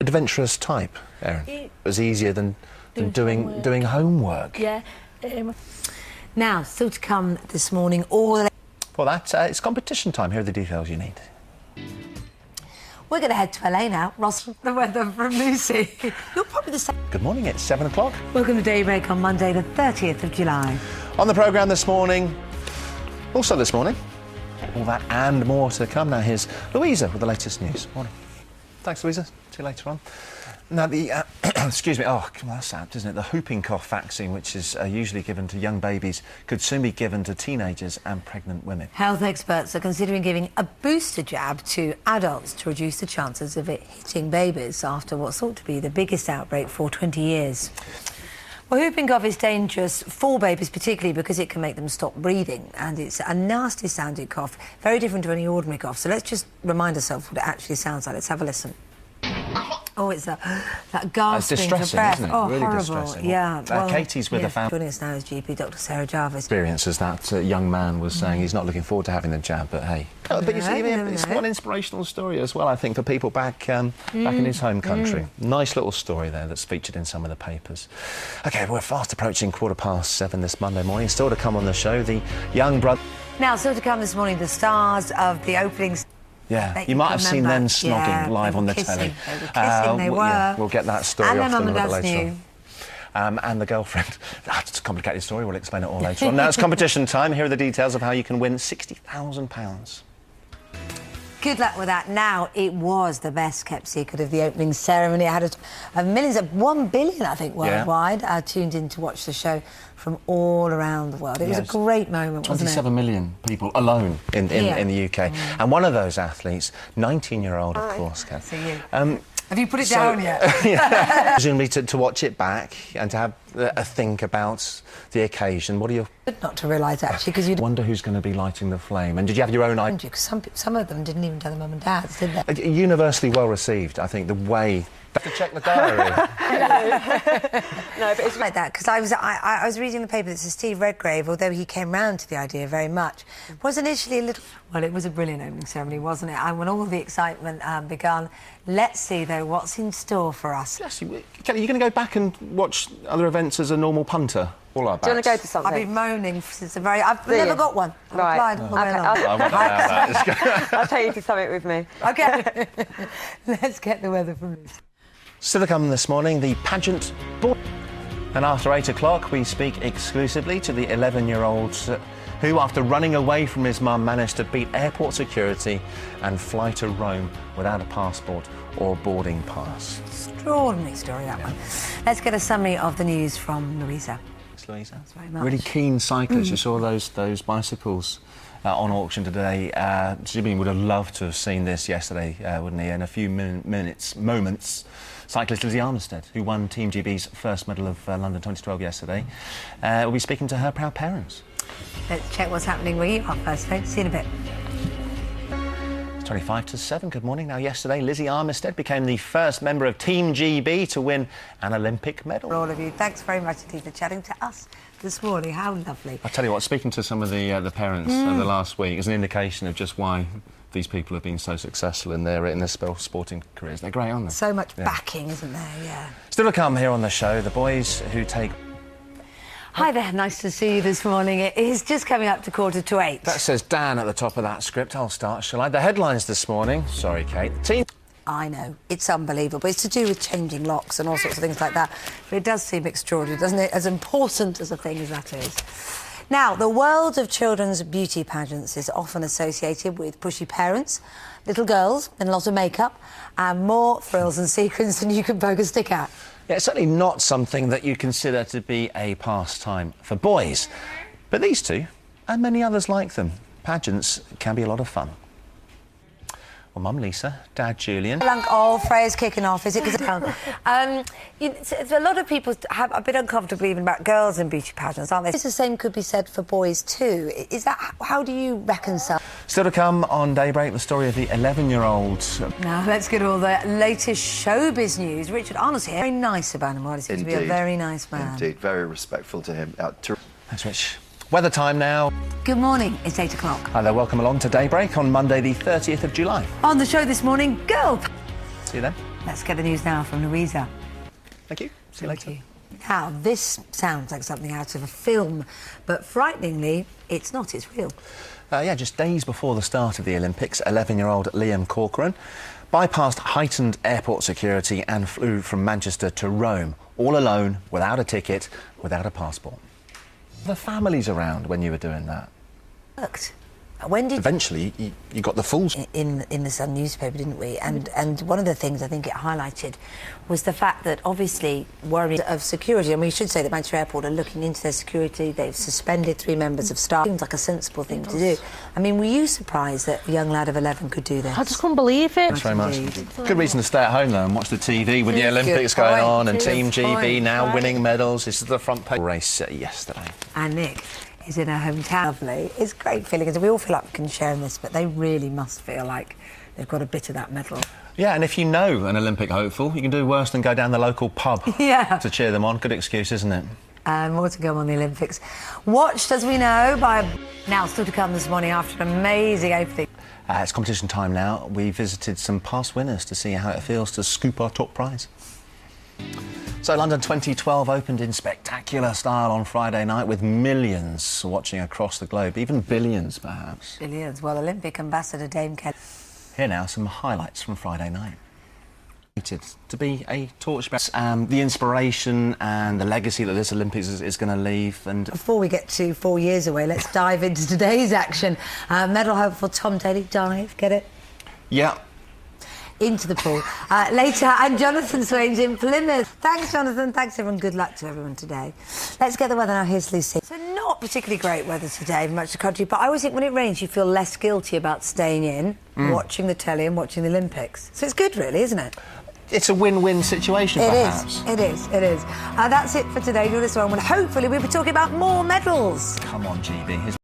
Adventurous type, Erin. It was easier than doing homework. Yeah. Now, still to come this morning, all... Well, it's competition time. Here are the details you need. We're going to head to LA now. Ross, the weather from Lucy. You're probably the same. Good morning, it's 7 o'clock. Welcome to Daybreak on Monday, the 30th of July. On the programme this morning, also this morning, all that and more to come. Now here's Louisa with the latest news. Morning. Thanks, Louisa. See you later on. Now, the, excuse me, oh, that's apt, isn't it? The whooping cough vaccine, which is usually given to young babies, could soon be given to teenagers and pregnant women. Health experts are considering giving a booster jab to adults to reduce the chances of it hitting babies after what's thought to be the biggest outbreak for 20 years. Well, whooping cough is dangerous for babies, particularly because it can make them stop breathing, and it's a nasty-sounding cough, very different to any ordinary cough. So let's just remind ourselves what it actually sounds like. Let's have a listen. Oh, it's that gasping it's for breath. Isn't it? Oh, really horrible. distressing. Yeah. Well, Katie's with the family. Joining us now is GP Dr. Sarah Jarvis. Experiences that young man was saying he's not looking forward to having the jab, but hey. But you see, it's one inspirational story as well, I think, for people back in his home country. Nice little story there that's featured in some of the papers. OK, we're fast approaching 7:15 this Monday morning. Still to come on the show, the young brother... Now, still to come this morning, the stars of the openings... Yeah, you might have seen them snogging live on the telly. They were kissing, they were. Yeah, we'll get that story off them a little bit later on. And the girlfriend. It's a complicated story, we'll explain it all later on. Now it's competition time. Here are the details of how you can win £60,000. Good luck with that. Now, it was the best-kept secret of the opening ceremony. It had millions of 1 billion, I think, worldwide tuned in to watch the show from all around the world. It was a great moment, wasn't it? 27 million people alone in the UK. And one of those athletes, 19-year-old, of course, Ken. Have you put it down yet? Yeah. Presumably to watch it back and to have a think about the occasion. What are your... Not to realise, actually, because you wonder who's going to be lighting the flame. And did you have your own idea? Because some of them didn't even tell their mum and dads, did they? Universally well received, I think, the way... I have to check the diary. No, but it's like that, because I was reading the paper that says Steve Redgrave, although he came round to the idea very much, was initially a little... Well, it was a brilliant opening ceremony, wasn't it? And when all the excitement began, let's see, though, what's in store for us. Yes, Kelly, you're going to go back and watch other events as a normal punter? All our backs. Do you want to go to something? I've been moaning since the very... I've never got one. I've applied all the way along. I'll take you to something with me. OK. Let's get the weather from this. Still to come this morning, the pageant board. And after 8 o'clock, we speak exclusively to the 11-year-old who, after running away from his mum, managed to beat airport security and fly to Rome without a passport or boarding pass. Extraordinary story, that one. Let's get a summary of the news from Louisa. Thanks, Louisa. Thanks very much. Really keen cyclists. You saw those bicycles on auction today. Jimmy would have loved to have seen this yesterday, wouldn't he? In a few moments, cyclist Lizzie Armistead, who won Team GB's first medal of London 2012 yesterday, will be speaking to her proud parents. Let's check what's happening where you are first, folks. See you in a bit. 7:25. Good morning. Now, yesterday, Lizzie Armistead became the first member of Team GB to win an Olympic medal. For all of you, thanks very much indeed for chatting to us this morning. How lovely. I tell you what, speaking to some of the parents over the last week is an indication of just why these people have been so successful in their sporting careers. They're great, aren't they? So much backing, isn't there? Yeah. Still to come here on the show, the boys who take... Hi there, nice to see you this morning. It is just coming up to 7:45. That says Dan at the top of that script. I'll start, shall I? The headlines this morning. Sorry, Kate. I know, it's unbelievable. It's to do with changing locks and all sorts of things like that. But it does seem extraordinary, doesn't it? As important as a thing as that is. Now, the world of children's beauty pageants is often associated with pushy parents, little girls in a lot of makeup, and more frills and sequins than you can poke a stick at. Yeah, it's certainly not something that you consider to be a pastime for boys. But these two, and many others like them, pageants can be a lot of fun. Well, Mum Lisa, Dad Julian. Freya's kicking off, is it? A lot of people have a bit uncomfortable even about girls in beauty pageants, aren't they? The same could be said for boys too. Is that... How do you reconcile? Still to come on Daybreak, the story of the 11-year-old... Now, let's get all the latest showbiz news. Richard Arnold's here. Very nice about him. He seems to be a very nice man. Indeed, very respectful to him. Thanks, Rich. Weather time now. Good morning, it's 8 o'clock. Hi there, welcome along to Daybreak on Monday the 30th of July. On the show this morning, girl... See you then. Let's get the news now from Louisa. Thank you. See you later. Thank you. Now, this sounds like something out of a film, but frighteningly, it's not, it's real. Just days before the start of the Olympics, 11-year-old Liam Corcoran bypassed heightened airport security and flew from Manchester to Rome, all alone, without a ticket, without a passport. The families around when you were doing that? Worked. When did... Eventually, you got the full... In the Sun newspaper, didn't we? And one of the things I think it highlighted was the fact that obviously worry of security, and we should say that Manchester Airport are looking into their security. They've suspended 3 members of staff. Seems like a sensible thing to do. I mean, were you surprised that a young lad of 11 could do this? I just couldn't believe it. Thanks very much. Good reason to stay at home though and watch the TV with the Olympics going on and Team GB now winning medals. This is the front page race yesterday. And Nick is in her hometown. Lovely. It's a great feeling, because we all feel like we can share in this, but they really must feel like they've got a bit of that medal. Yeah, and if you know an Olympic hopeful, you can do worse than go down the local pub to cheer them on. Good excuse, isn't it? More to come on the Olympics. Watched, as we know, by... Now, still to come this morning after an amazing opening. It's competition time now. We visited some past winners to see how it feels to scoop our top prize. So London 2012 opened in spectacular style on Friday night with millions watching across the globe, even billions perhaps. Billions. Well, Olympic ambassador Dame Kelly. Here now some highlights from Friday night. To be a torchbearer, the inspiration and the legacy that this Olympics is going to leave. And before we get to 4 years away, let's dive into today's action. Medal hopeful Tom Daley, dive, get it? Yeah. Into the pool later, and Jonathan Swain's in Plymouth. Thanks, Jonathan. Thanks, everyone. Good luck to everyone today. Let's get the weather now. Here's Lucy. So not particularly great weather today in much of the country, but I always think when it rains, you feel less guilty about staying in, watching the telly and watching the Olympics. So it's good, really, isn't it? It's a win-win situation, perhaps. It is. That's it for today. You're this one. Hopefully we'll be talking about more medals. Come on, GB.